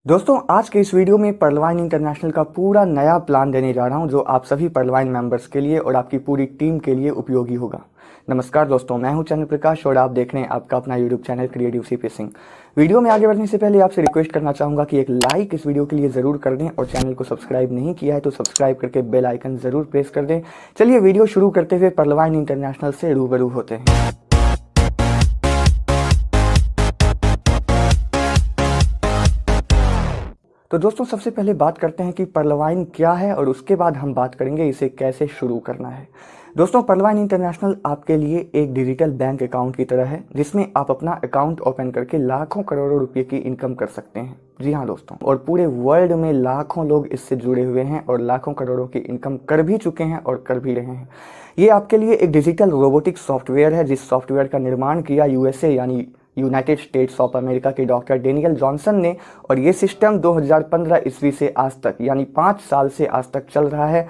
दोस्तों आज के इस वीडियो में पर्लवाइन इंटरनेशनल का पूरा नया प्लान देने जा रहा हूं जो आप सभी पर्लवाइन मेंबर्स के लिए और आपकी पूरी टीम के लिए उपयोगी होगा। नमस्कार दोस्तों, मैं हूं चंद्र प्रकाश और आप देख रहे हैं आपका अपना YouTube channel creative CP Singh. Video में आगे बढ़ने से पहले आपसे रिक्वेस्ट करना चाहूँगा कि एक लाइक इस वीडियो के लिए ज़रूर कर दें और चैनल को सब्सक्राइब नहीं किया है तो सब्सक्राइब करके बेल आइकन ज़रूर प्रेस कर दें। चलिए वीडियो शुरू करते हुए पर्लवाइन इंटरनेशनल से रूबरू होते हैं। तो दोस्तों सबसे पहले बात करते हैं कि पर्लवाइन क्या है और उसके बाद हम बात करेंगे इसे कैसे शुरू करना है। दोस्तों पर्लवाइन इंटरनेशनल आपके लिए एक डिजिटल बैंक अकाउंट की तरह है जिसमें आप अपना अकाउंट ओपन करके लाखों करोड़ों रुपए की इनकम कर सकते हैं। जी हाँ दोस्तों, और पूरे वर्ल्ड में लाखों लोग इससे जुड़े हुए हैं और लाखों करोड़ों की इनकम कर भी चुके हैं और कर भी रहे हैं। ये आपके लिए एक डिजिटल रोबोटिक सॉफ्टवेयर है जिस सॉफ्टवेयर का निर्माण किया यूएसए यानी यूनाइटेड स्टेट्स ऑफ अमेरिका के डॉक्टर डेनियल जॉनसन ने, और ये सिस्टम 2015 ईस्वी से आज तक यानी 5 साल से आज तक चल रहा है,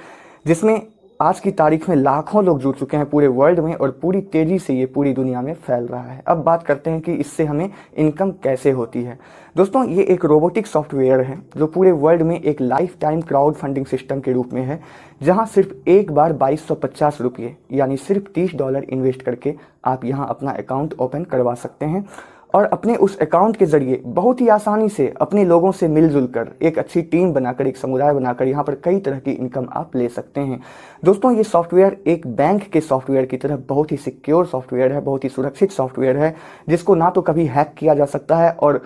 जिसमें आज की तारीख में लाखों लोग जुड़ चुके हैं पूरे वर्ल्ड में और पूरी तेजी से ये पूरी दुनिया में फैल रहा है। अब बात करते हैं कि इससे हमें इनकम कैसे होती है। दोस्तों ये एक रोबोटिक सॉफ्टवेयर है जो पूरे वर्ल्ड में एक life time crowd funding system के रूप में है, जहां सिर्फ एक बार 2250 रुपये यानी सिर्फ $30 इन्वेस्ट करके आप यहां अपना अकाउंट ओपन करवा सकते हैं और अपने उस अकाउंट के जरिए बहुत ही आसानी से अपने लोगों से मिलजुल कर एक अच्छी टीम बनाकर, एक समुदाय बनाकर यहाँ पर कई तरह की इनकम आप ले सकते हैं। दोस्तों ये सॉफ्टवेयर एक बैंक के सॉफ्टवेयर की तरह बहुत ही सिक्योर सॉफ्टवेयर है, बहुत ही सुरक्षित सॉफ्टवेयर है जिसको ना तो कभी हैक किया जा सकता है, और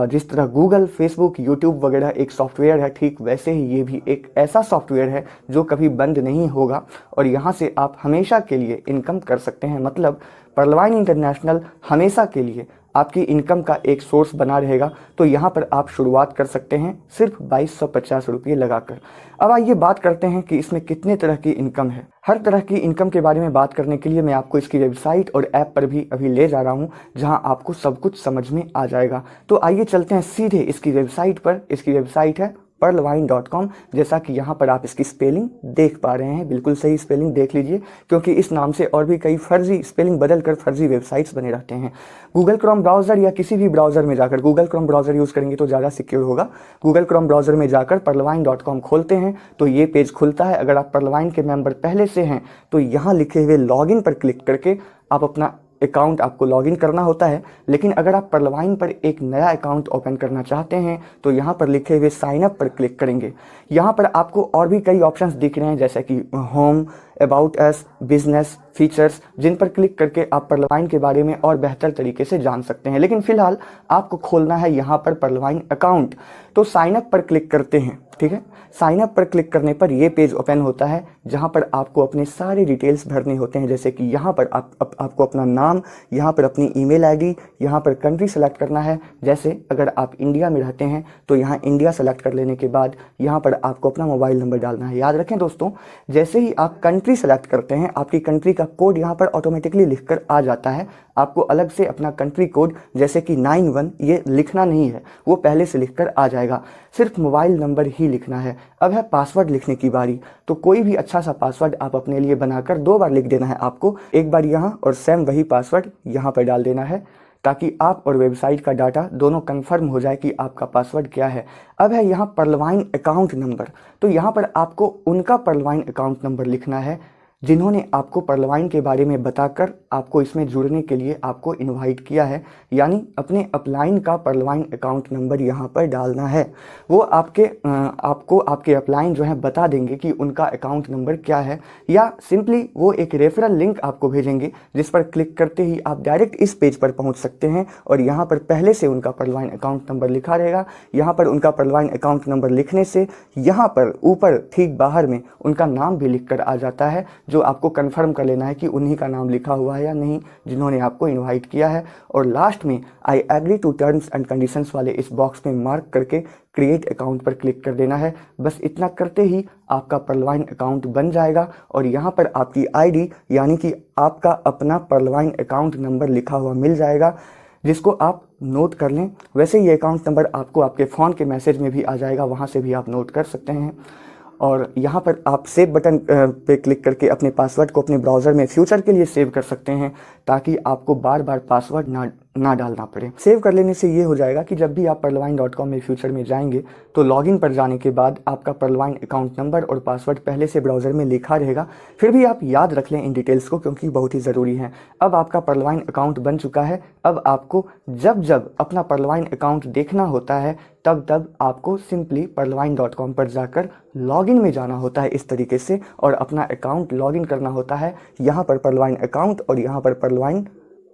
जिस तरह गूगल, फेसबुक, यूट्यूब वगैरह एक सॉफ्टवेयर है, ठीक वैसे ही ये भी एक ऐसा सॉफ्टवेयर है जो कभी बंद नहीं होगा और यहाँ से आप हमेशा के लिए इनकम कर सकते हैं। मतलब पर्लवाइन इंटरनेशनल हमेशा के लिए आपकी इनकम का एक सोर्स बना रहेगा। तो यहाँ पर आप शुरुआत कर सकते हैं सिर्फ 2250 रुपये लगाकर। अब आइए बात करते हैं कि इसमें कितने तरह की इनकम है। हर तरह की इनकम के बारे में बात करने के लिए मैं आपको इसकी वेबसाइट और ऐप पर भी अभी ले जा रहा हूँ जहाँ आपको सब कुछ समझ में आ जाएगा। तो आइए चलते हैं सीधे इसकी वेबसाइट पर। इसकी वेबसाइट है पर्लवाइन.com। जैसा कि यहाँ पर आप इसकी स्पेलिंग देख पा रहे हैं, बिल्कुल सही स्पेलिंग देख लीजिए, क्योंकि इस नाम से और भी कई फर्जी स्पेलिंग बदलकर फर्जी वेबसाइट्स बने रहते हैं। गूगल क्रोम ब्राउज़र या किसी भी ब्राउज़र में जाकर, गूगल क्रोम ब्राउज़र यूज़ करेंगे तो ज़्यादा सिक्योर होगा। गूगल क्रोम ब्राउज़र में जाकर पर्लवाइन.com खोलते हैं तो ये पेज खुलता है। अगर आप पर्लवाइन के मेंबर पहले से हैं तो यहाँ लिखे हुए लॉगिन पर क्लिक करके आप अपना अकाउंट आपको लॉगिन करना होता है। लेकिन अगर आप पर्लवाइन पर एक नया अकाउंट ओपन करना चाहते हैं तो यहाँ पर लिखे हुए साइन अप पर क्लिक करेंगे। यहाँ पर आपको और भी कई ऑप्शंस दिख रहे हैं जैसे कि home, about us, business, features, जिन पर क्लिक करके आप पर्लवाइन के बारे में और बेहतर तरीके से जान सकते हैं। लेकिन फिलहाल आपको खोलना है यहाँ पर पर्लवाइन अकाउंट, तो साइन अप पर क्लिक करते हैं। ठीक है, साइन अप पर क्लिक करने पर ये पेज ओपन होता है जहाँ पर आपको अपने सारे डिटेल्स भरने होते हैं, जैसे कि यहाँ पर आपको अपना नाम, यहाँ पर अपनी ईमेल आईडी, यहाँ पर कंट्री सेलेक्ट करना है। जैसे अगर आप इंडिया में रहते हैं तो यहाँ इंडिया सेलेक्ट कर लेने के बाद यहाँ पर आपको अपना मोबाइल नंबर डालना है। याद रखें दोस्तों, जैसे ही आप कंट्री सेलेक्ट करते हैं आपकी कंट्री का कोड यहाँ पर ऑटोमेटिकली लिखकर आ जाता है। आपको अलग से अपना कंट्री कोड जैसे कि 91 ये लिखना नहीं है, वो पहले से लिखकर आ जाएगा। सिर्फ मोबाइल नंबर ही लिखना है। अब है पासवर्ड लिखने की बारी। तो कोई भी अच्छा सा पासवर्ड आप अपने लिए बनाकर 2 बार लिख देना है आपको, एक बार यहाँ और सेम वही पासवर्ड यहाँ पर डाल देना है ताकि आप और वेबसाइट का डाटा दोनों कंफर्म हो जाए कि आपका पासवर्ड क्या है। अब है यहाँ पर्लवाइन अकाउंट नंबर। तो यहाँ पर आपको उनका पर्लवाइन अकाउंट नंबर लिखना है जिन्होंने आपको पर्लवाइन के बारे में बताकर आपको इसमें जुड़ने के लिए आपको इनवाइट किया है, यानी अपने अपलाइन का पर्लवाइन अकाउंट नंबर यहाँ पर डालना है। वो आपको आपके अपलाइन जो है बता देंगे कि उनका अकाउंट नंबर क्या है, या सिंपली वो एक रेफरल लिंक आपको भेजेंगे जिस पर क्लिक करते ही आप डायरेक्ट इस पेज पर पहुँच सकते हैं और यहाँ पर पहले से उनका पर्लवाइन अकाउंट नंबर लिखा रहेगा। यहाँ पर उनका पर्लवाइन अकाउंट नंबर लिखने से यहाँ पर ऊपर ठीक बाहर में उनका नाम भी लिख कर आ जाता है, जो आपको कंफर्म कर लेना है कि उन्हीं का नाम लिखा हुआ है या नहीं जिन्होंने आपको इनवाइट किया है। और लास्ट में I agree to terms and conditions वाले इस बॉक्स में मार्क करके क्रिएट अकाउंट पर क्लिक कर देना है। बस इतना करते ही आपका पर्लवाइन अकाउंट बन जाएगा और यहाँ पर आपकी आईडी यानी कि आपका अपना पर्लवाइन अकाउंट नंबर लिखा हुआ मिल जाएगा, जिसको आप नोट कर लें। वैसे ये अकाउंट नंबर आपको आपके फ़ोन के मैसेज में भी आ जाएगा, वहाँ से भी आप नोट कर सकते हैं। और यहाँ पर आप सेव बटन पे क्लिक करके अपने पासवर्ड को अपने ब्राउज़र में फ्यूचर के लिए सेव कर सकते हैं ताकि आपको बार बार पासवर्ड ना ना डालना पड़े। सेव कर लेने से ये हो जाएगा कि जब भी आप perlwine.com में फ्यूचर में जाएंगे तो लॉगिन पर जाने के बाद आपका परलवाइन अकाउंट नंबर और पासवर्ड पहले से ब्राउज़र में लिखा रहेगा। फिर भी आप याद रख लें इन डिटेल्स को, क्योंकि बहुत ही ज़रूरी है। अब आपका परलवाइन अकाउंट बन चुका है। अब आपको जब जब अपना परलवाइन अकाउंट देखना होता है तब तब आपको सिंपली perlwine.com पर जाकर लॉगिन में जाना होता है इस तरीके से, और अपना अकाउंट लॉगिन करना होता है यहाँ पर परलवाइन अकाउंट और यहाँ पर परलवाइन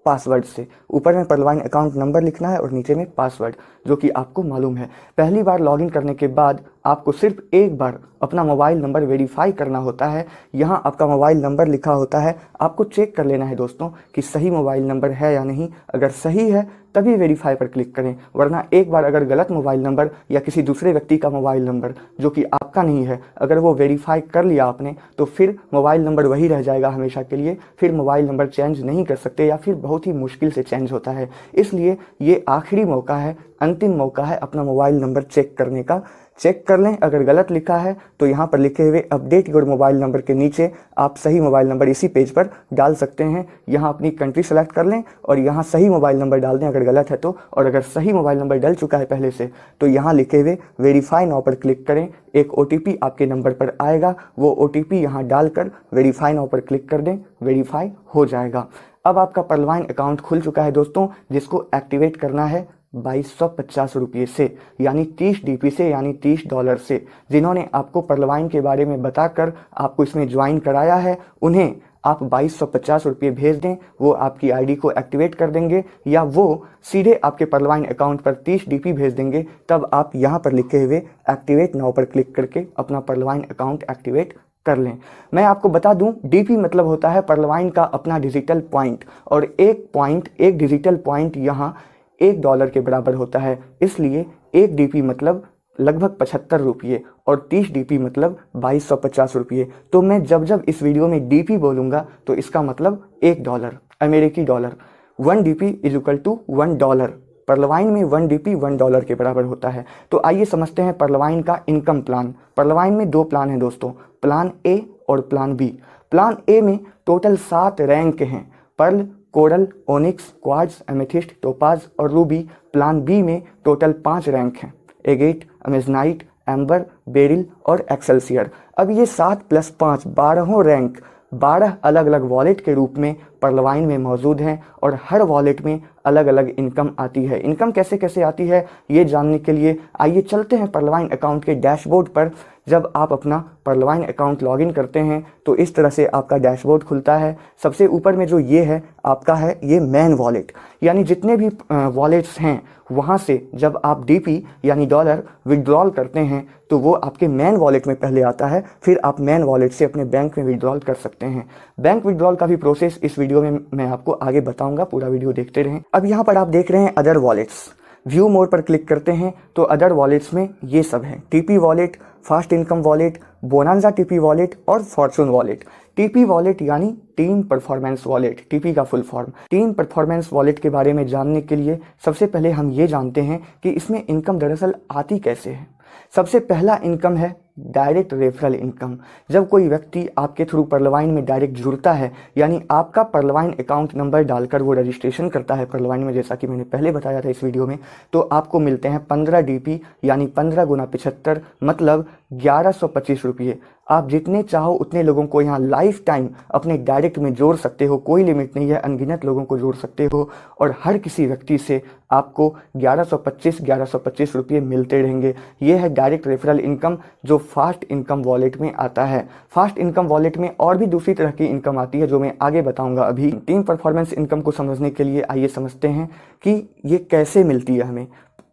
पासवर्ड से। ऊपर में परलवाइन अकाउंट नंबर लिखना है और नीचे में पासवर्ड, जो कि आपको मालूम है। पहली बार लॉगिन करने के बाद आपको सिर्फ एक बार अपना मोबाइल नंबर वेरीफाई करना होता है। यहाँ आपका मोबाइल नंबर लिखा होता है, आपको चेक कर लेना है दोस्तों कि सही मोबाइल नंबर है या नहीं। अगर सही है तभी वेरीफाई पर क्लिक करें, वरना एक बार अगर गलत मोबाइल नंबर या किसी दूसरे व्यक्ति का मोबाइल नंबर जो कि आपका नहीं है, अगर वो वेरीफाई कर लिया आपने, तो फिर मोबाइल नंबर वही रह जाएगा हमेशा के लिए। फिर मोबाइल नंबर चेंज नहीं कर सकते या फिर बहुत ही मुश्किल से चेंज होता है। इसलिए ये आखिरी मौका है, अंतिम मौका है अपना मोबाइल नंबर चेक करने का। चेक कर लें, अगर गलत लिखा है तो यहाँ पर लिखे हुए अपडेट योर मोबाइल नंबर के नीचे आप सही मोबाइल नंबर इसी पेज पर डाल सकते हैं। यहाँ अपनी कंट्री सेलेक्ट कर लें और यहाँ सही मोबाइल नंबर डाल दें अगर गलत है तो। और अगर सही मोबाइल नंबर डल चुका है पहले से तो यहाँ लिखे हुए वेरीफाई नाउ पर क्लिक करें। एक OTP आपके नंबर पर आएगा, वो OTP यहाँ डालकर वेरीफाई नाउ पर क्लिक कर दें, वेरीफाई हो जाएगा। अब आपका परलवाइन अकाउंट खुल चुका है दोस्तों, जिसको एक्टिवेट करना है 2250 रुपये से, यानी 30 DP से, यानी $30 से। जिन्होंने आपको परलवाइन के बारे में बताकर आपको इसमें ज्वाइन कराया है, उन्हें आप 2250 रुपये भेज दें, वो आपकी आईडी को एक्टिवेट कर देंगे, या वो सीधे आपके परलवाइन अकाउंट पर 30 DP भेज देंगे। तब आप यहाँ पर लिखे हुए एक्टिवेट नाउ पर क्लिक करके अपना परलवाइन अकाउंट एक्टिवेट कर लें। मैं आपको बता दूं, DP मतलब होता है परलवाइन का अपना डिजिटल पॉइंट, और एक डिजिटल पॉइंट यहाँ $1 के बराबर होता है। इसलिए 1 DP मतलब लगभग 75 रुपये और 30 DP मतलब 2250 रुपये। तो मैं जब जब इस वीडियो में DP बोलूँगा तो इसका मतलब $1 अमेरिकी dollar. 1 DP is equal to $1। परलवाइन में 1 DP $1 के बराबर होता है। तो आइए समझते हैं परलवाइन का इनकम प्लान। परलवाइन में 2 प्लान हैं दोस्तों, प्लान A और प्लान B। प्लान A में टोटल 7 रैंक हैं, pearl, coral, onyx, quartz, amethyst, topaz और रूबी। प्लान बी में टोटल 5 रैंक हैं, एगेट, अमेजनाइट, एम्बर, बेरिल और एक्सेलसियर। अब ये 7 + 5 12 रैंक 12 अलग अलग वॉलेट के रूप में परलवाइन में मौजूद हैं, और हर वॉलेट में अलग अलग इनकम आती है। इनकम कैसे कैसे आती है ये जानने के लिए आइए चलते हैं परलवाइन अकाउंट के डैशबोर्ड पर। जब आप अपना परलवाइन अकाउंट लॉगिन करते हैं तो इस तरह से आपका डैशबोर्ड खुलता है। सबसे ऊपर में जो ये है आपका है ये मेन वॉलेट, यानी जितने भी वॉलेट्स हैं वहाँ से जब आप DP यानी डॉलर विड्रॉल करते हैं तो वो आपके मेन वॉलेट में पहले आता है, फिर आप मेन वॉलेट से अपने बैंक में विड्रॉल कर सकते हैं। बैंक विड्रॉल का भी प्रोसेस इस वीडियो में मैं आपको आगे बताऊंगा, पूरा वीडियो देखते रहें। अब यहाँ पर आप देख रहे हैं अदर वॉलेट्स, व्यू मोर पर क्लिक करते हैं तो अदर वॉलेट्स में ये सब है, TP wallet, fast income wallet, bonanza TP wallet और फॉर्चून वॉलेट। TP वॉलेट यानी टीम परफॉर्मेंस वॉलेट, TP का full form. Team performance wallet के बारे में जानने के लिए सबसे पहले हम ये जानते हैं कि इसमें इनकम दरअसल आती कैसे है। सबसे पहला इनकम है डायरेक्ट रेफरल इनकम। जब कोई व्यक्ति आपके थ्रू परलवाइन में डायरेक्ट जुड़ता है, यानी आपका परलवाइन अकाउंट नंबर डालकर वो रजिस्ट्रेशन करता है परलवाइन में, जैसा कि मैंने पहले बताया था इस वीडियो में, तो आपको मिलते हैं 15 DP यानी 15 × 75 मतलब 1125 रुपये। आप जितने चाहो उतने लोगों को यहाँ लाइफ टाइम अपने डायरेक्ट में जोड़ सकते हो, कोई लिमिट नहीं है, अनगिनत लोगों को जोड़ सकते हो, और हर किसी व्यक्ति से आपको 1125 रुपये मिलते रहेंगे। ये है डायरेक्ट रेफरल इनकम जो फास्ट इनकम वॉलेट में आता है। फास्ट इनकम वॉलेट में और भी दूसरी तरह की इनकम आती है जो मैं आगे बताऊंगा। अभी टीम परफॉर्मेंस इनकम को समझने के लिए आइए समझते हैं कि ये कैसे मिलती है हमें।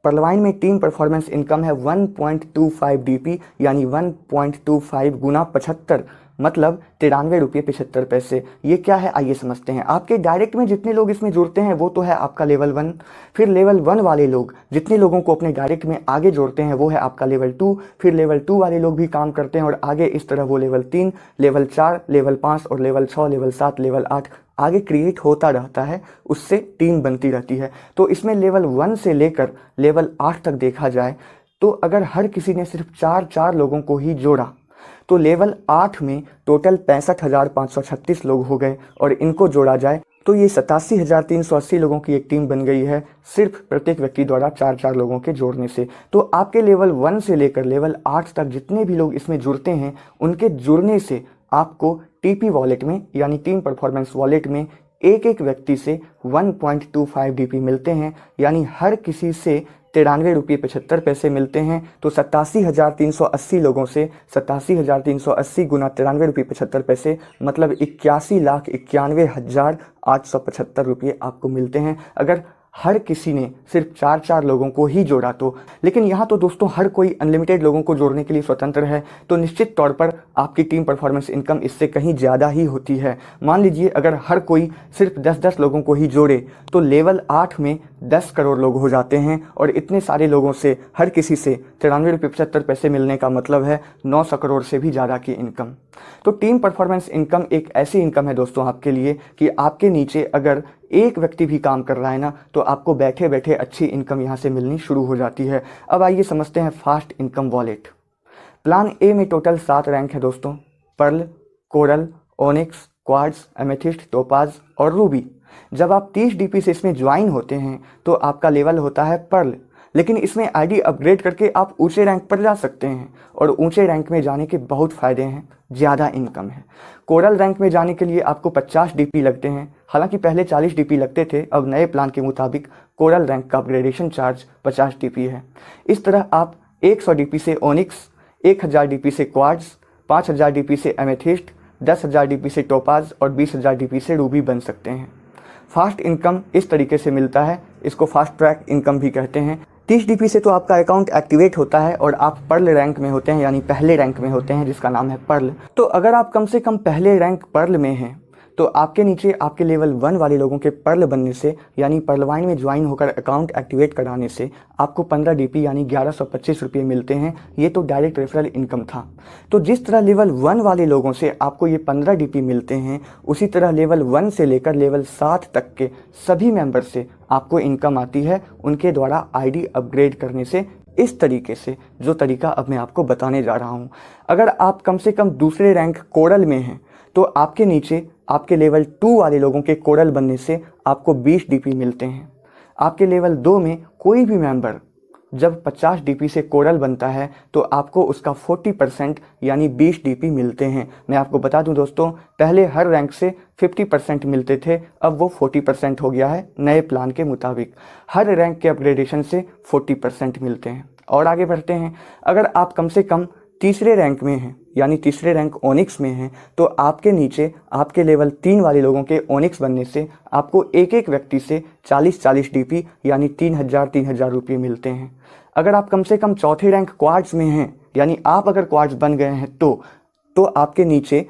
परलवाइन में टीम परफॉर्मेंस इनकम है 1.25 DP यानी 1.25 × 75 मतलब 93 रुपये 75 पैसे। ये क्या है आइए समझते हैं। आपके डायरेक्ट में जितने लोग इसमें जुड़ते हैं वो तो है आपका लेवल 1, फिर लेवल 1 वाले लोग जितने लोगों को अपने डायरेक्ट में आगे जोड़ते हैं वो है आपका लेवल 2, फिर लेवल 2 वाले लोग भी काम करते हैं और आगे इस तरह वो लेवल 3, लेवल 4, लेवल 5 और लेवल 6, लेवल 7, लेवल 8 आगे क्रिएट होता रहता है, उससे टीम बनती रहती है। तो इसमें लेवल 1 से लेकर लेवल 8 तक देखा जाए तो अगर हर किसी ने सिर्फ 4 लोगों को ही जोड़ा तो लेवल 8 में टोटल 65,536 लोग हो गए, और इनको जोड़ा जाए तो ये 87,380 लोगों की एक टीम बन गई है सिर्फ प्रत्येक व्यक्ति द्वारा 4-4 लोगों के जोड़ने से। तो आपके लेवल 1 से लेकर लेवल 8 तक जितने भी लोग इसमें जुड़ते हैं उनके जुड़ने से आपको टीपी वॉलेट में यानी टीम परफॉर्मेंस वॉलेट में एक एक व्यक्ति से 1.25 डीपी मिलते हैं, यानी हर किसी से 93.75 रुपये मिलते हैं। तो 87,380 लोगों से 87,380 गुना 93.75 मतलब 81,91,875 रुपये आपको मिलते हैं अगर हर किसी ने सिर्फ 4-4 लोगों को ही जोड़ा तो। लेकिन यहाँ तो दोस्तों हर कोई अनलिमिटेड लोगों को जोड़ने के लिए स्वतंत्र है, तो निश्चित तौर पर आपकी टीम परफॉर्मेंस इनकम इससे कहीं ज़्यादा ही होती है। मान लीजिए अगर हर कोई सिर्फ 10-10 लोगों को ही जोड़े तो लेवल 8 में 10 करोड़ लोग हो जाते हैं और इतने सारे लोगों से हर किसी से 93.75 मिलने का मतलब है 900 करोड़ से भी ज़्यादा की इनकम। तो टीम परफॉर्मेंस इनकम एक ऐसी इनकम है दोस्तों आपके लिए कि आपके नीचे अगर एक व्यक्ति भी काम कर रहा है ना तो आपको बैठे बैठे अच्छी इनकम यहाँ से मिलनी शुरू हो जाती है। अब आइए समझते हैं fast income wallet. Plan A में टोटल 7 रैंक है दोस्तों, pearl, coral, onyx, quartz, amethyst, topaz और रूबी। जब आप 30 डीपी से इसमें ज्वाइन होते हैं तो आपका लेवल होता है पर्ल, लेकिन इसमें आईडी अपग्रेड करके आप ऊंचे रैंक पर जा सकते हैं और ऊंचे रैंक में जाने के बहुत फ़ायदे हैं, ज़्यादा इनकम है। कोरल रैंक में जाने के लिए आपको 50 डीपी लगते हैं, हालांकि पहले 40 डीपी लगते थे, अब नए प्लान के मुताबिक कोरल रैंक का अपग्रेडेशन चार्ज 50 डीपी है। इस तरह आप 100 डीपी से ओनिक्स, 1000 डीपी से क्वार्ट्ज, 5000 डीपी से एमेथिस्ट, 10,000 डीपी से टोपाज और 20,000 डीपी से रूबी बन सकते हैं। फास्ट इनकम इस तरीके से मिलता है, इसको फास्ट ट्रैक इनकम भी कहते हैं। 30 डीपी से तो आपका अकाउंट एक्टिवेट होता है और आप पर्ल रैंक में होते हैं, यानी पहले रैंक में होते हैं जिसका नाम है पर्ल। तो अगर आप कम से कम पहले रैंक पर्ल में हैं तो आपके नीचे आपके लेवल 1 वाले लोगों के पर्ल बनने से यानी पर्लवाइन में ज्वाइन होकर अकाउंट एक्टिवेट कराने से आपको 15 डीपी यानी 1125 रुपये मिलते हैं। ये तो डायरेक्ट रेफरल इनकम था। तो जिस तरह लेवल 1 वाले लोगों से आपको ये 15 डीपी मिलते हैं, उसी तरह लेवल 1 से लेकर लेवल 7 तक के सभी मेंबर से आपको इनकम आती है उनके द्वारा आईडी अपग्रेड करने से, इस तरीके से जो तरीका अब मैं आपको बताने जा रहा हूँ। अगर आप कम से कम दूसरे रैंक कोरल में हैं तो आपके नीचे आपके लेवल 2 वाले लोगों के कोरल बनने से आपको 20 डीपी मिलते हैं। आपके लेवल 2 में कोई भी मेंबर जब 50 डीपी से कोरल बनता है तो आपको उसका 40% यानी 20 डीपी मिलते हैं। मैं आपको बता दूं दोस्तों, पहले हर रैंक से 50% मिलते थे, अब वो 40% हो गया है नए प्लान के मुताबिक। हर रैंक के अपग्रेडेशन से 40% मिलते हैं। और आगे बढ़ते हैं, अगर आप कम से कम तीसरे रैंक में हैं यानी तीसरे रैंक ओनिक्स में हैं तो आपके नीचे आपके लेवल 3 वाले लोगों के ओनिक्स बनने से आपको एक एक व्यक्ति से 40-40 डीपी यानी 3,000 रुपये मिलते हैं। अगर आप कम से कम चौथे रैंक क्वार्ट्ज में हैं यानी आप अगर क्वार्ट्ज बन गए हैं तो आपके नीचे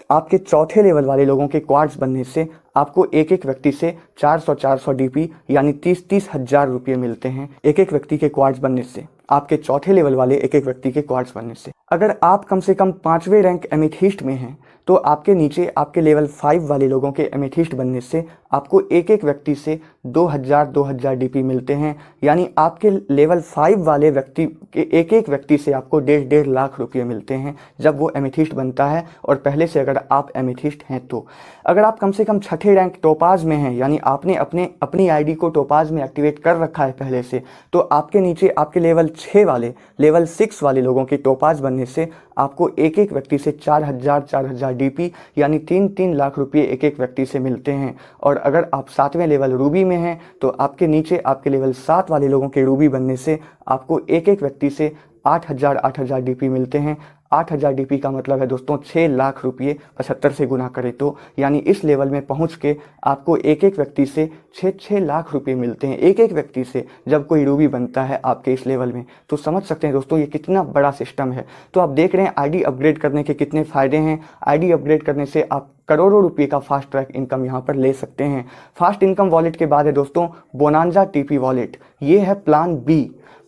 आपके चौथे लेवल वाले लोगों के क्वार्ट्ज बनने से आपको एक एक व्यक्ति से 400 डीपी यानी 30,000 रुपये मिलते हैं। एक एक व्यक्ति के क्वार्ट्ज बनने से, आपके चौथे लेवल वाले एक एक व्यक्ति के क्वार्ट्ज बनने से। अगर आप कम से कम 5वें रैंक एमेथिस्ट में हैं तो आपके नीचे आपके लेवल 5 वाले लोगों के एमेथिस्ट बनने से आपको एक एक व्यक्ति से 2,000 डीपी मिलते हैं। यानी आपके लेवल 5 वाले व्यक्ति के एक एक व्यक्ति से आपको 1.5 लाख रुपये मिलते हैं जब वो एमेथिस्ट बनता है, और पहले से अगर आप एमेथिस्ट हैं तो। अगर आप कम से कम छठे रैंक टोपाज में हैं यानी आपने अपनी आईडी को टोपाज में एक्टिवेट कर रखा है पहले से, तो आपके नीचे आपके लेवल 6 वाले लेवल 6 वाले लोगों के टोपाज बनने से आपको एक एक व्यक्ति से 4,000 डीपी यानी 3 लाख रुपये एक एक व्यक्ति से मिलते हैं। और अगर आप 7वें लेवल रूबी में हैं तो आपके नीचे आपके लेवल 7 वाले लोगों के रूबी बनने से आपको एक एक व्यक्ति से 8,000 डीपी मिलते हैं। 8,000 डीपी का मतलब है दोस्तों 6 लाख रुपये 75 से गुना करें तो, यानी इस लेवल में पहुंच के आपको एक एक व्यक्ति से 6 लाख रुपये मिलते हैं एक एक व्यक्ति से जब कोई रूबी बनता है आपके इस लेवल में। तो समझ सकते हैं दोस्तों ये कितना बड़ा सिस्टम है। तो आप देख रहे हैं आईडी अपग्रेड करने के कितने फ़ायदे हैं। आईडी अपग्रेड करने से आप करोड़ों रुपये का फास्ट ट्रैक इनकम यहाँ पर ले सकते हैं। फास्ट इनकम वॉलेट के बाद है दोस्तों बोनांजा टीपी वॉलेट। ये है प्लान बी।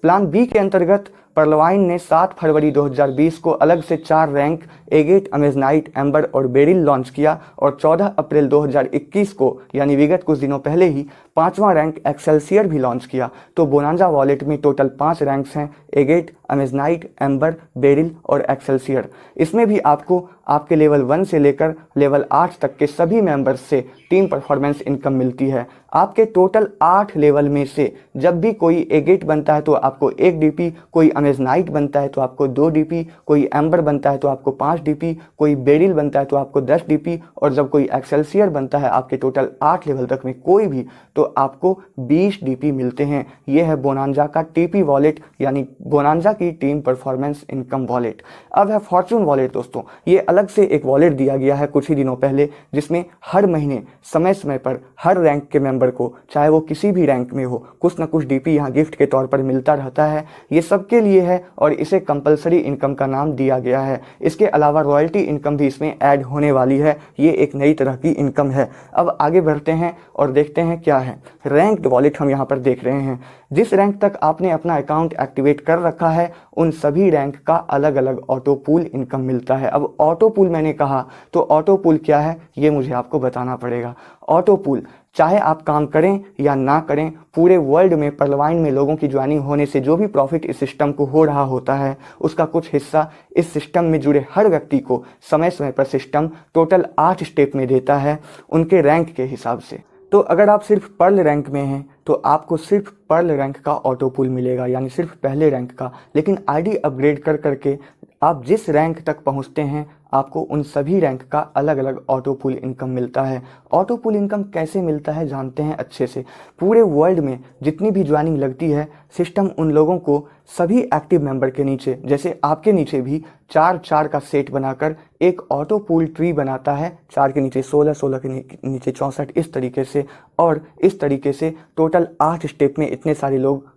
प्लान बी के अंतर्गत पर्लवाइन ने 7 फरवरी 2020 को अलग से 4 रैंक एगेट, अमेजनाइट, एम्बर और बेरिल लॉन्च किया और 14 अप्रैल 2021 को यानी विगत कुछ दिनों पहले ही 5वां रैंक एक्सेल्सियर भी लॉन्च किया। तो बोनांजा वॉलेट में टोटल 5 रैंक्स हैं, एगेट, अमेजनाइट, एम्बर, बेरिल और एक्सेल्सियर। इसमें भी आपको आपके लेवल 1 से लेकर लेवल 8 तक के सभी मेंबर्स से टीम परफॉर्मेंस इनकम मिलती है। आपके टोटल 8 लेवल में से जब भी कोई एगेट बनता है तो आपको 1 डीपी, कोई अमेजनाइट बनता है तो आपको 2 डीपी, कोई एम्बर बनता है तो आपको 5 डीपी, कोई बेरिल बनता है तो आपको 10 डीपी और जब कोई एक्सेल्सियर बनता है आपके टोटल 8 लेवल तक में कोई भी तो आपको 20 डीपी मिलते हैं। यह है बोनांजा का टीपी वॉलेट यानी बोनांजा की टीम परफॉर्मेंस इनकम वॉलेट। अब है फॉर्चून वॉलेट दोस्तों। ये अलग से एक वॉलेट दिया गया है कुछ ही दिनों पहले, जिसमें हर महीने समय समय पर हर रैंक के मेंबर को, चाहे वो किसी भी रैंक में हो, कुछ ना कुछ डीपी यहाँ गिफ्ट के तौर पर मिलता रहता है। ये सबके लिए है और इसे कंपलसरी इनकम का नाम दिया गया है। इसके अलावा रॉयल्टी इनकम भी इसमें ऐड होने वाली है। ये एक नई तरह की इनकम है। अब आगे बढ़ते हैं और देखते हैं क्या है। रैंक्ड वॉलेट हम यहाँ पर देख रहे हैं। जिस रैंक तक आपने अपना अकाउंट एक्टिवेट कर रखा है उन सभी रैंक का अलग अलग ऑटो पूल इनकम मिलता है। अब ऑटो पूल मैंने कहा तो ऑटो पूल क्या है ये मुझे आपको बताना पड़ेगा। ऑटो पूल, चाहे आप काम करें या ना करें, पूरे वर्ल्ड में पर्लवाइन में लोगों की ज्वाइनिंग होने से जो भी प्रॉफिट इस सिस्टम को हो रहा होता है उसका कुछ हिस्सा इस सिस्टम में जुड़े हर व्यक्ति को समय समय पर सिस्टम टोटल 8 स्टेप में देता है उनके रैंक के हिसाब से। तो अगर आप सिर्फ पर्ल रैंक में हैं तो आपको सिर्फ पर्ल रैंक का ऑटो पूल मिलेगा यानी सिर्फ पहले रैंक का। लेकिन आईडी अपग्रेड कर करके आप जिस रैंक तक पहुंचते हैं आपको उन सभी रैंक का अलग अलग ऑटो पूल इनकम मिलता है। ऑटो पूल इनकम कैसे मिलता है जानते हैं अच्छे से। पूरे वर्ल्ड में जितनी भी ज्वाइनिंग लगती है सिस्टम उन लोगों को सभी एक्टिव मेंबर के नीचे, जैसे आपके नीचे भी 4-4 का सेट बनाकर एक ऑटो पूल ट्री बनाता है। 4 के नीचे 16, 16 के नीचे 64, इस तरीके से। और इस तरीके से टोटल 8 स्टेप में इतने सारे लोग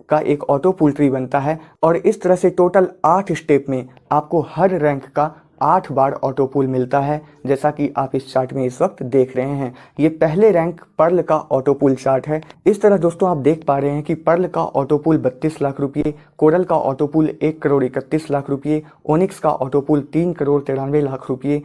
का एक ऑटो पूल ट्री बनता है। और इस तरह से टोटल 8 स्टेप में आपको हर रैंक का 8 बार ऑटो पूल मिलता है, जैसा कि आप इस चार्ट में इस वक्त देख रहे हैं। ये पहले रैंक पर्ल का ऑटो पूल चार्ट है। इस तरह दोस्तों आप देख पा रहे हैं कि पर्ल का ऑटो पूल 32 लाख रुपये, कोरल का ऑटो पूल 1 करोड़ 31 लाख रुपये, ओनिक्स का ऑटो पूल 3 करोड़ 93 लाख रुपये,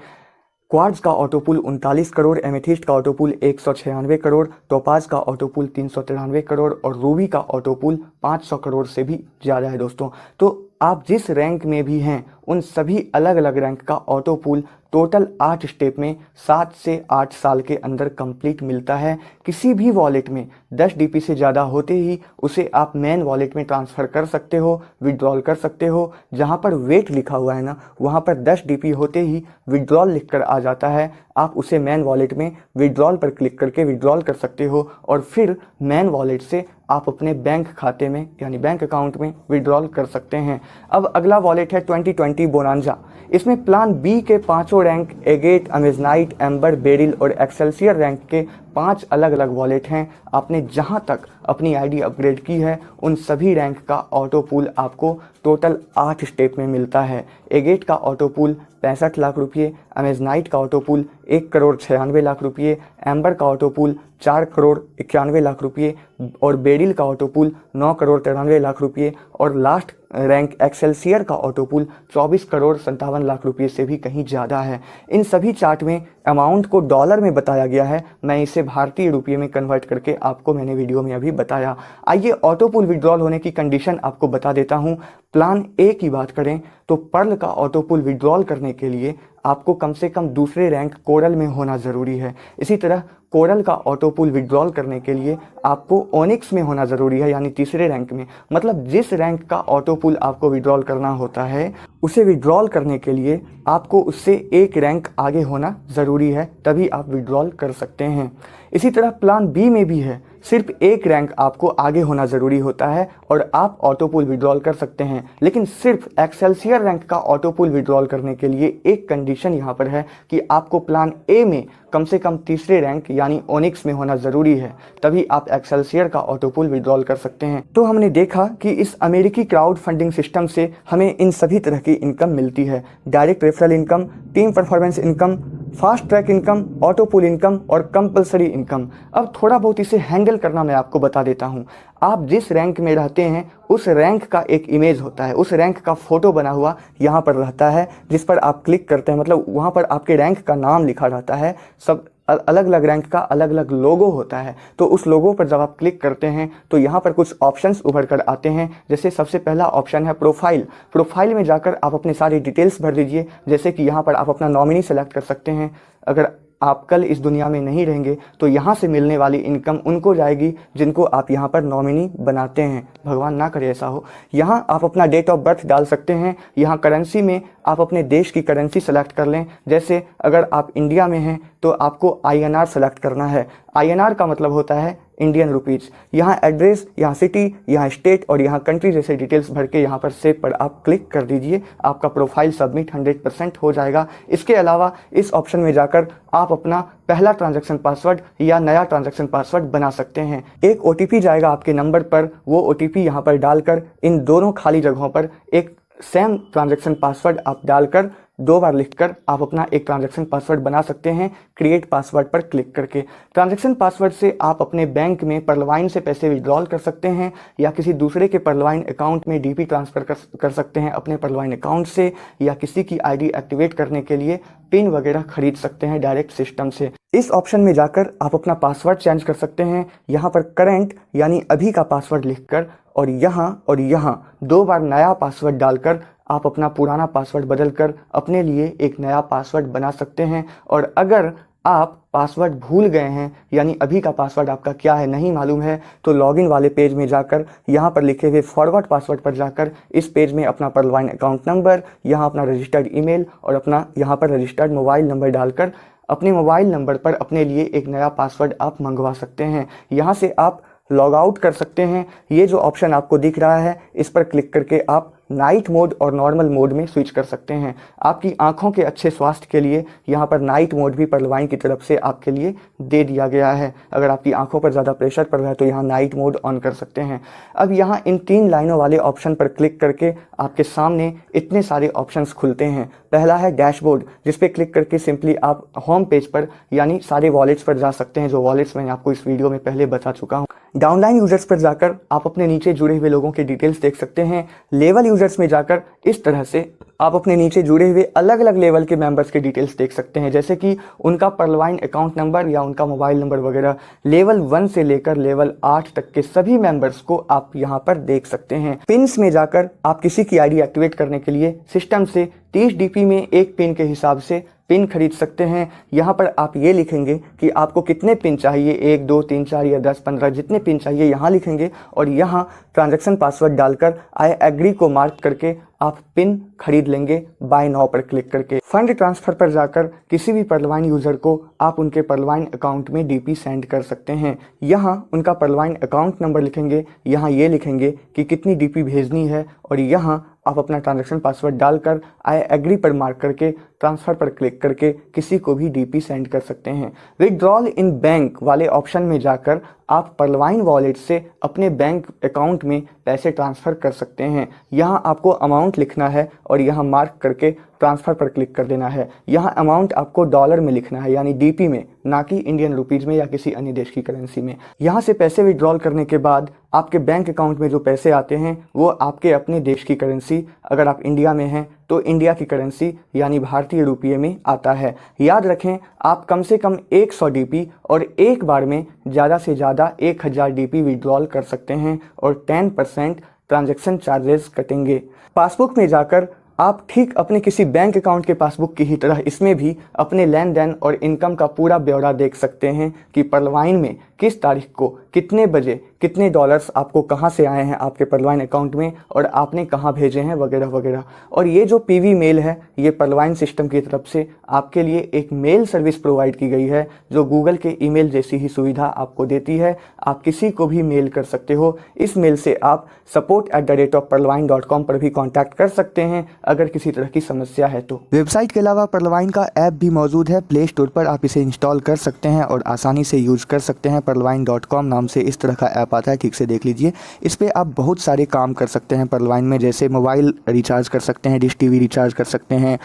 क्वार्ट्ज का ऑटो पूल 39 करोड़, एमेथिस्ट का ऑटो पूल 196 करोड़, टोपाज का ऑटो पूल 393 करोड़ और रूबी का ऑटो पूल 500 करोड़ से भी ज़्यादा है दोस्तों। तो आप जिस रैंक में भी हैं उन सभी अलग अलग रैंक का ऑटो पूल टोटल 8 स्टेप में 7 से 8 साल के अंदर कंप्लीट मिलता है। किसी भी वॉलेट में 10 डीपी से ज़्यादा होते ही उसे आप मेन वॉलेट में ट्रांसफ़र कर सकते हो, विड्रॉल कर सकते हो। जहां पर वेट लिखा हुआ है ना वहां पर 10 डीपी होते ही विड्रॉल लिखकर आ जाता है। आप उसे मेन वॉलेट में विड्रॉल पर क्लिक करके विड्रॉल कर सकते हो और फिर मेन वॉलेट से आप अपने बैंक खाते में यानी बैंक अकाउंट में विड्रॉल कर सकते हैं। अब अगला वॉलेट है 2020 बोनांजा। इसमें प्लान बी के 5 rank agate, amazonite, amber, beryl और एक्सेल्सियर रैंक के 5 अलग अलग वॉलेट हैं। आपने जहां तक अपनी आईडी अपग्रेड की है उन सभी रैंक का ऑटो पूल आपको टोटल 8 स्टेप में मिलता है। एगेट का ऑटो पूल 65 लाख रुपये, अमेजनाइट का ऑटो पूल 1 करोड़ 96 लाख रुपये, एम्बर का ऑटो पूल 4 करोड़ 91 लाख रुपये और बेरिल का ऑटो पूल 9 करोड़ 93 लाख रुपये और लास्ट रैंक एक्सेल्सियर का ऑटो पूल 24 करोड़ 57 लाख रुपये से भी कहीं ज़्यादा है। इन सभी चार्ट में अमाउंट को डॉलर में बताया गया है, मैं इसे भारतीय रुपये में कन्वर्ट करके आपको मैंने वीडियो में अभी बताया। आइए ऑटो पूल विड्रॉल होने की कंडीशन आपको बता देता हूं। प्लान ए की बात करें तो पर्ल का ऑटो पूल विड्रॉल करने के लिए आपको कम से कम दूसरे रैंक कोरल में होना ज़रूरी है। इसी तरह कोरल का ऑटो पूल विड्रॉल करने के लिए आपको ओनिक्स में होना ज़रूरी है यानी तीसरे रैंक में। मतलब जिस रैंक का ऑटो पूल आपको विड्रॉल करना होता है उसे विड्रॉल करने के लिए आपको उससे 1 रैंक आगे होना ज़रूरी है, तभी आप विड्रॉल कर सकते हैं। इसी तरह प्लान बी में भी है, सिर्फ 1 रैंक आपको आगे होना ज़रूरी होता है और आप ऑटो पूल विड्रॉल कर सकते हैं। लेकिन सिर्फ एक्सेल्सियर रैंक का ऑटो पूल विड्रॉल करने के लिए एक कंडीशन यहाँ पर है कि आपको प्लान ए में कम से कम तीसरे रैंक यानी ओनिक्स में होना ज़रूरी है, तभी आप एक्सेल्सियर का ऑटो पूल विड्रॉल कर सकते हैं। तो हमने देखा कि इस अमेरिकी क्राउड फंडिंग सिस्टम से हमें इन सभी तरह की इनकम मिलती है। Direct referral income, team performance income, fast track income, auto pull income और कंपलसरी इनकम। अब थोड़ा बहुत इसे हैंडल करना मैं आपको बता देता हूँ। आप जिस रैंक में रहते हैं उस रैंक का एक इमेज होता है, उस रैंक का फोटो बना हुआ यहाँ पर रहता है, जिस पर आप क्लिक करते हैं, मतलब वहाँ पर आपके रैंक का नाम लिखा रहता है। सब अलग अलग रैंक का अलग अलग लोगो होता है। तो उस लोगो पर जब आप क्लिक करते हैं तो यहाँ पर कुछ ऑप्शंस उभर कर आते हैं। जैसे सबसे पहला ऑप्शन है प्रोफाइल। प्रोफाइल में जाकर आप अपने सारी डिटेल्स भर दीजिए। जैसे कि यहाँ पर आप अपना नॉमिनी सेलेक्ट कर सकते हैं। अगर आप कल इस दुनिया में नहीं रहेंगे तो यहाँ से मिलने वाली इनकम उनको जाएगी जिनको आप यहाँ पर नॉमिनी बनाते हैं। भगवान ना करे ऐसा हो। यहाँ आप अपना डेट ऑफ बर्थ डाल सकते हैं। यहाँ करेंसी में आप अपने देश की करेंसी सेलेक्ट कर लें। जैसे अगर आप इंडिया में हैं तो आपको INR सेलेक्ट करना है। INR का मतलब होता है इंडियन रुपीज़। यहाँ एड्रेस, यहाँ सिटी, यहाँ स्टेट और यहाँ कंट्री जैसे डिटेल्स भर के यहाँ पर सेव पर आप क्लिक कर दीजिए। आपका प्रोफाइल सबमिट 100% हो जाएगा। इसके अलावा इस ऑप्शन में जाकर आप अपना पहला ट्रांजैक्शन पासवर्ड या नया ट्रांजैक्शन पासवर्ड बना सकते हैं। एक OTP जाएगा आपके नंबर पर। वो OTP यहाँ पर डालकर इन दोनों खाली जगहों पर एक सेम ट्रांजैक्शन पासवर्ड आप डालकर 2 बार लिखकर आप अपना एक ट्रांजैक्शन पासवर्ड बना सकते हैं क्रिएट पासवर्ड पर क्लिक करके। ट्रांजैक्शन पासवर्ड से आप अपने बैंक में परलवाइन से पैसे विड्रॉल कर सकते हैं या किसी दूसरे के परलवाइन अकाउंट में DP ट्रांसफ़र कर सकते हैं अपने परलवाइन अकाउंट से, या किसी की ID एक्टिवेट करने के लिए पिन वगैरह खरीद सकते हैं डायरेक्ट सिस्टम से। इस ऑप्शन में जाकर आप अपना पासवर्ड चेंज कर सकते हैं। यहाँ पर करंट यानी अभी का पासवर्ड लिखकर और यहाँ 2 बार नया पासवर्ड डालकर आप अपना पुराना पासवर्ड बदलकर अपने लिए एक नया पासवर्ड बना सकते हैं। और अगर आप पासवर्ड भूल गए हैं यानी अभी का पासवर्ड आपका क्या है नहीं मालूम है तो लॉगिन वाले पेज में जाकर यहाँ पर लिखे हुए फॉरगॉट पासवर्ड पर जाकर इस पेज में अपना परलवाइन अकाउंट नंबर, यहाँ अपना रजिस्टर्ड ईमेल और अपना यहाँ पर रजिस्टर्ड मोबाइल नंबर डालकर अपने मोबाइल नंबर पर अपने लिए एक नया पासवर्ड आप मंगवा सकते हैं। यहाँ से आप लॉग आउट कर सकते हैं। ये जो ऑप्शन आपको दिख रहा है इस पर क्लिक करके आप नाइट मोड और नॉर्मल मोड में स्विच कर सकते हैं। आपकी आंखों के अच्छे स्वास्थ्य के लिए यहाँ पर नाइट मोड भी परलवाइन की तरफ से आपके लिए दे दिया गया है। अगर आपकी आंखों पर ज़्यादा प्रेशर पड़ रहा है तो यहाँ नाइट मोड ऑन कर सकते हैं। अब यहाँ इन 3 लाइनों वाले ऑप्शन पर क्लिक करके आपके सामने इतने सारे ऑप्शंस खुलते हैं। पहला है डैशबोर्ड, जिस पे क्लिक करके सिंपली आप होम पेज पर यानी सारे वॉलेट्स पर जा सकते हैं, जो वॉलेट्स मैंने आपको इस वीडियो में पहले बता चुका हूँ। डाउनलाइन यूजर्स पर जाकर आप अपने नीचे जुड़े हुए लोगों के डिटेल्स देख सकते हैं। लेवल यूजर्स में जाकर इस तरह से आप अपने नीचे जुड़े हुए अलग अलग लेवल के मेंबर्स के डिटेल्स देख सकते हैं, जैसे कि उनका परलवाइन अकाउंट नंबर या उनका मोबाइल नंबर वगैरह। लेवल 1 से लेकर लेवल 8 तक के सभी मेंबर्स को आप यहाँ पर देख सकते हैं। पिन्स में जाकर आप किसी की ID एक्टिवेट करने के लिए सिस्टम से 30 DP में एक पिन के हिसाब से पिन खरीद सकते हैं। यहाँ पर आप ये लिखेंगे कि आपको कितने पिन चाहिए, 1 2 3 4 या 10 15 जितने पिन चाहिए यहाँ लिखेंगे और यहाँ ट्रांजैक्शन पासवर्ड डालकर आई एग्री को मार्क करके आप पिन खरीद लेंगे बाय नाउ पर क्लिक करके। फंड ट्रांसफर पर जाकर किसी भी परलवाइन यूजर को आप उनके परलवाइन अकाउंट में DP सेंड कर सकते हैं। यहाँ उनका परलवाइन अकाउंट नंबर लिखेंगे, यहाँ ये लिखेंगे कि कितनी DP भेजनी है और यहाँ आप अपना ट्रांजैक्शन पासवर्ड डालकर आई एग्री पर मार्क करके ट्रांसफ़र पर क्लिक करके किसी को भी DP सेंड कर सकते हैं। विड्रॉल इन बैंक वाले ऑप्शन में जाकर आप परलवाइन वॉलेट से अपने बैंक अकाउंट में पैसे ट्रांसफ़र कर सकते हैं। यहाँ आपको अमाउंट लिखना है और यहाँ मार्क करके ट्रांसफ़र पर क्लिक कर देना है। यहाँ अमाउंट आपको डॉलर में लिखना है यानी DP में, ना कि इंडियन रुपीज़ में या किसी अन्य देश की करेंसी में। यहाँ से पैसे विड्रॉल करने के बाद आपके बैंक अकाउंट में जो पैसे आते हैं वो आपके अपने देश की करेंसी, अगर आप इंडिया में हैं तो इंडिया की करेंसी यानी भारतीय रुपये में आता है। याद रखें आप कम से कम 100 DP और एक बार में ज़्यादा से ज़्यादा 1000 DP विड्रॉल कर सकते हैं और 10% ट्रांजैक्शन चार्जेस कटेंगे। पासबुक में जाकर आप ठीक अपने किसी बैंक अकाउंट के पासबुक की ही तरह इसमें भी अपने लेन देन और इनकम का पूरा ब्यौरा देख सकते हैं कि परलवाइन में किस तारीख को कितने बजे कितने डॉलर्स आपको कहां से आए हैं आपके परलवाइन अकाउंट में और आपने कहां भेजे हैं वगैरह वगैरह। और ये जो PV मेल है ये परलवाइन सिस्टम की तरफ से आपके लिए एक मेल सर्विस प्रोवाइड की गई है जो गूगल के ईमेल जैसी ही सुविधा आपको देती है। आप किसी को भी मेल कर सकते हो। इस मेल से आप support@perlwine.com पर भी कॉन्टैक्ट कर सकते हैं अगर किसी तरह की समस्या है तो। वेबसाइट के अलावा परलवाइन का ऐप भी मौजूद है, प्ले स्टोर पर आप इसे इंस्टॉल कर सकते हैं और आसानी से यूज कर सकते हैं। Pearlvine.com नाम से इस तरह का ऐप आता है, ठीक से देख लीजिए। इस पर आप बहुत सारे काम कर सकते हैं Pearlvine में, जैसे मोबाइल रिचार्ज कर सकते हैं, डिश टीवी रिचार्ज कर सकते हैं,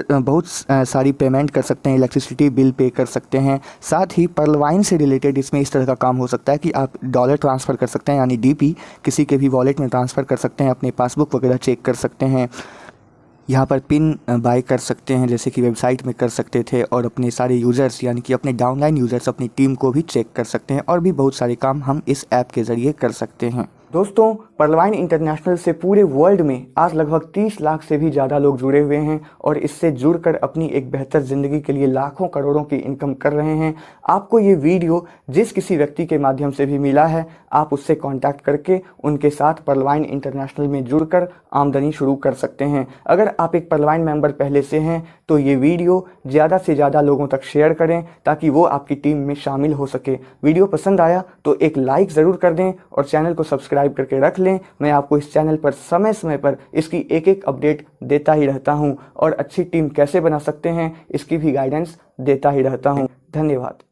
बहुत सारी पेमेंट कर सकते हैं, इलेक्ट्रिसिटी बिल पे कर सकते हैं। साथ ही Pearlvine से रिलेटेड इसमें इस तरह का काम हो सकता है कि आप डॉलर ट्रांसफ़र कर सकते हैं, यानी DP किसी के भी वॉलेट में ट्रांसफ़र कर सकते हैं, अपने पासबुक वगैरह चेक कर सकते हैं, यहाँ पर पिन बाय कर सकते हैं जैसे कि वेबसाइट में कर सकते थे, और अपने सारे यूज़र्स यानी कि अपने डाउनलाइन यूज़र्स, अपनी टीम को भी चेक कर सकते हैं, और भी बहुत सारे काम हम इस ऐप के ज़रिए कर सकते हैं। दोस्तों, Pearlvine इंटरनेशनल से पूरे वर्ल्ड में आज लगभग 30 लाख से भी ज़्यादा लोग जुड़े हुए हैं और इससे जुड़कर अपनी एक बेहतर ज़िंदगी के लिए लाखों करोड़ों की इनकम कर रहे हैं। आपको ये वीडियो जिस किसी व्यक्ति के माध्यम से भी मिला है, आप उससे कांटेक्ट करके उनके साथ Pearlvine इंटरनेशनल में जुड़कर आमदनी शुरू कर सकते हैं। अगर आप एक Pearlvine मेंबर पहले से हैं तो ये वीडियो ज़्यादा से ज़्यादा लोगों तक शेयर करें ताकि वो आपकी टीम में शामिल हो सके। वीडियो पसंद आया तो एक लाइक ज़रूर कर दें और चैनल को सब्सक्राइब करके रख लें। मैं आपको इस चैनल पर समय समय पर इसकी एक एक अपडेट देता ही रहता हूं और अच्छी टीम कैसे बना सकते हैं इसकी भी गाइडेंस देता ही रहता हूं। धन्यवाद।